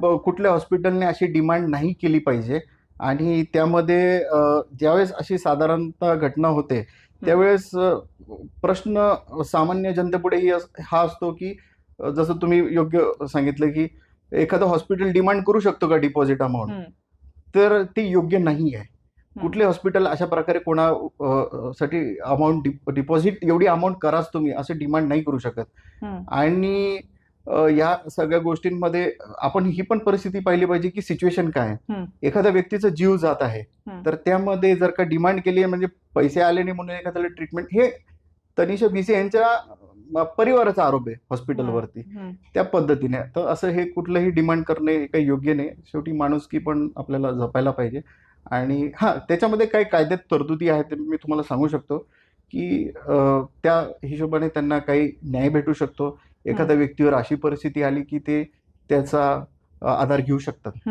कुठल्या हॉस्पिटलने अशी डिमांड नाही केली पाहिजे आणि त्यामध्ये ज्यावेळेस अशी साधारणतः घटना होते त्यावेळेस प्रश्न सामान्य जनतेपुढेही हा असतो की जसं तुम्ही योग्य सांगितलं की एखादं हॉस्पिटल डिमांड करू शकतो का डिपॉझिट अमाऊंट, तर ते योग्य नाही आहे. कुठले हॉस्पिटल अशा प्रकारे साठी अमाऊंट डिपॉझिट एवढी अमाऊंट कराच तुम्ही असं डिमांड नाही करू शकत. आणि या सगळ्या गोष्टींमध्ये आपण ही पण परिस्थिती पाहिली पाहिजे की सिच्युएशन काय आहे. एखाद्या व्यक्तीचा जीव जात आहे तर त्यामध्ये जर का डिमांड केली आहे म्हणजे पैसे आले नाही म्हणून एखाद्याला ट्रीटमेंट, हे तनिषा भिसे यांच्या परिवाराचा आरोप आहे हॉस्पिटलवरती त्या पद्धतीने. तर असं हे कुठलंही डिमांड करणे हे काही योग्य नाही. शेवटी माणुसकी पण आपल्याला जपायला पाहिजे. आणि त्याच्यामध्ये काही कायद्यात तरतुदी आहेत मी तुम्हाला सांगू शकतो की त्या हिशोबाने त्यांना काही न्याय भेटू शकतो. एखाद्या व्यक्तीवर अशी परिस्थिती आली की ते त्याचा आधार घेऊ शकतात.